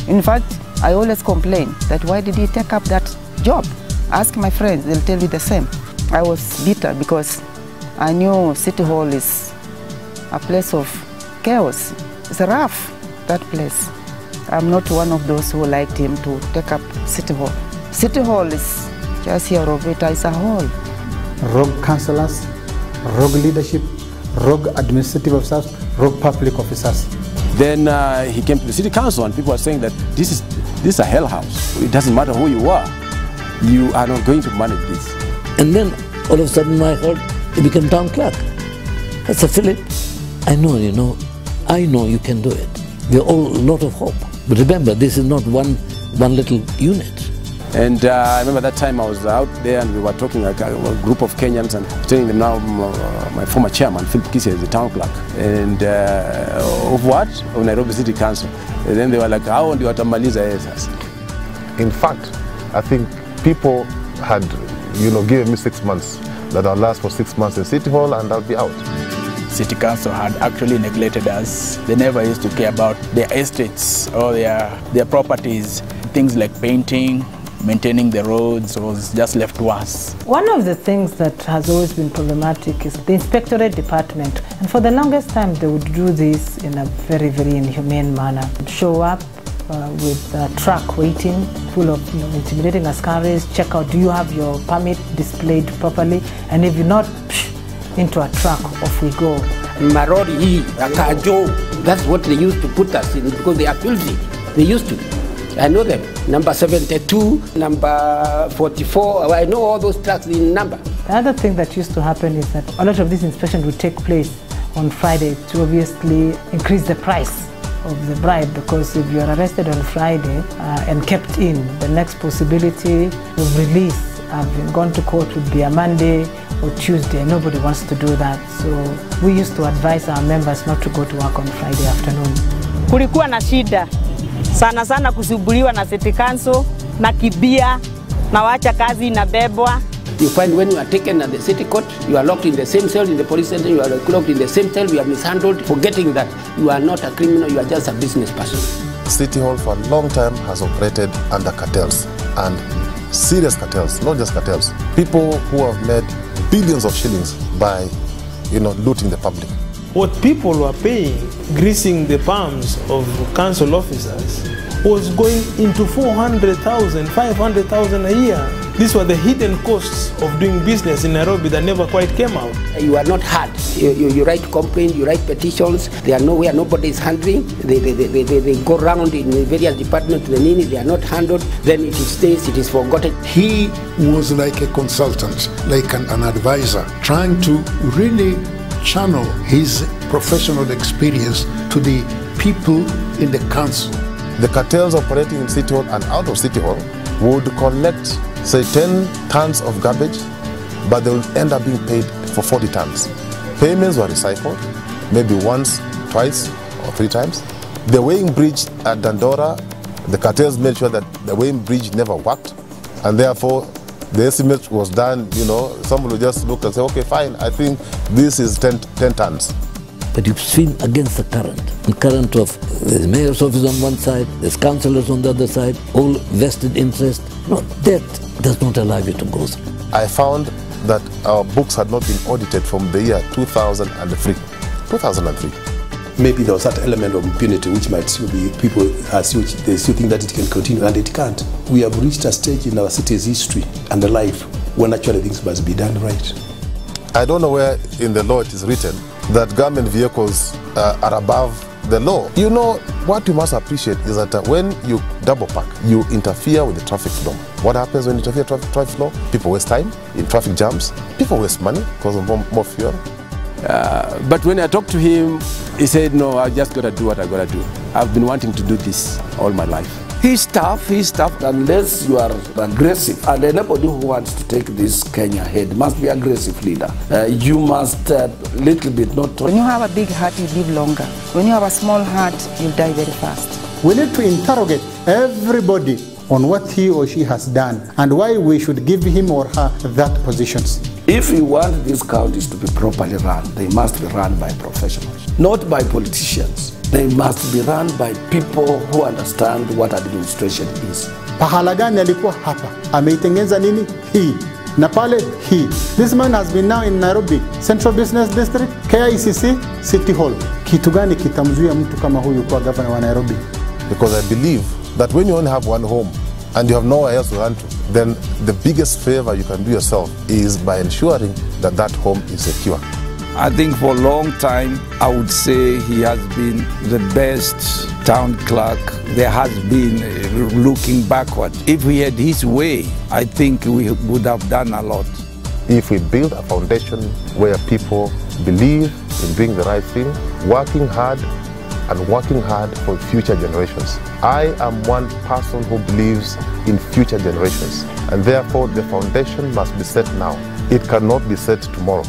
In fact, I always complain that why did he take up that job? Ask my friends, they'll tell you the same. I was bitter because I knew City Hall is a place of chaos. It's rough, that place. I'm not one of those who liked him to take up City Hall. City Hall is just here of it, it's a hall. Rogue councillors, rogue leadership, rogue administrative officers, rogue public officers. Then he came to the city council and people are saying that this is a hell house. It doesn't matter who you are not going to manage this. And then all of a sudden I heard he became town clerk. I said, Philip, I know you can do it. We're all a lot of hope. But remember, this is not one little unit. And I remember that time I was out there and we were talking like a group of Kenyans and telling them now my former chairman, Philip Kisia, is the town clerk. And of what? Of Nairobi City Council. And then they were like, how do you watamaliza esas? In fact, I think people had, given me 6 months, that I'll last for 6 months in City Hall and I'll be out. City Council had actually neglected us. They never used to care about their estates or their properties. Things like painting, maintaining the roads was just left to us. One of the things that has always been problematic is the inspectorate department. And for the longest time, they would do this in a very, very inhumane manner. Show up with a truck waiting, full of intimidating askaris, check out, do you have your permit displayed properly? And if you're not, into a truck, off we go. Marori, Akajo, that's what they used to put us in because they are filthy. They used to. I know them. Number 72, number 44, I know all those trucks in number. The other thing that used to happen is that a lot of these inspections would take place on Friday to obviously increase the price of the bribe, because if you are arrested on Friday and kept in, the next possibility of release, having gone to court, would be a Monday or Tuesday. Nobody wants to do that. So we used to advise our members not to go to work on Friday afternoon. Kulikuwa na shida sana kusubuliwa na City Council na kibia na wacha kazi inabebwa. You find when you are taken at the city court, you are locked in the same cell in the police center, you are locked in the same cell, you are mishandled, forgetting that you are not a criminal, you are just a business person. City Hall for a long time has operated under cartels, and serious cartels, not just cartels. People who have made billions of shillings by, looting the public. What people were paying, greasing the palms of council officers, was going into 400,000, 500,000 a year. These were the hidden costs of doing business in Nairobi that never quite came out. You are not heard. You write complaints, you write petitions. They are nowhere, nobody is handling. They go around in various departments, they are not handled. Then it stays, it is forgotten. He was like a consultant, like an advisor, trying to really channel his professional experience to the people in the council. The cartels operating in City Hall and out of City Hall would collect, say, 10 tons of garbage, but they will end up being paid for 40 tons. Payments were recycled, maybe once, twice, or 3 times. The weighing bridge at Dandora, the cartels made sure that the weighing bridge never worked, and therefore the estimate was done, someone would just look and say, okay, fine, I think this is 10 tons. But you swim against the current of the mayor's office on one side, there's councillors on the other side, all vested interest. No, that does not allow you to go through. I found that our books had not been audited from the year 2003. Maybe there was that element of impunity which might still be, people they still think that it can continue, and it can't. We have reached a stage in our city's history and the life when actually things must be done right. I don't know where in the law it is written that government vehicles are above the law. What you must appreciate is that when you double park, you interfere with the traffic flow. What happens when you interfere with traffic flow? People waste time in traffic jams. People waste money because of more fuel. But when I talked to him, he said, no, I just got to do what I got to do. I've been wanting to do this all my life. He's tough, unless you are aggressive. And anybody who wants to take this Kenya head must be aggressive leader. You must little bit not... When you have a big heart, you live longer. When you have a small heart, you die very fast. We need to interrogate everybody on what he or she has done and why we should give him or her that positions. If we want these counties to be properly run, they must be run by professionals, not by politicians. They must be run by people who understand what administration is. Pahala gani alikuwa hapa? Ameitengeneza nini? Hii. Na pale hii. This man has been now in Nairobi Central Business District, KICC, City Hall. Kitu gani kitamzuia mtu kama huyu kuwa governor wa Nairobi? Because I believe that when you only have one home and you have nowhere else to run to, then the biggest favor you can do yourself is by ensuring that that home is secure. I think for a long time, I would say he has been the best town clerk there has been looking backward. If we had his way, I think we would have done a lot. If we build a foundation where people believe in doing the right thing, working hard for future generations. I am one person who believes in future generations, and therefore the foundation must be set now. It cannot be set tomorrow.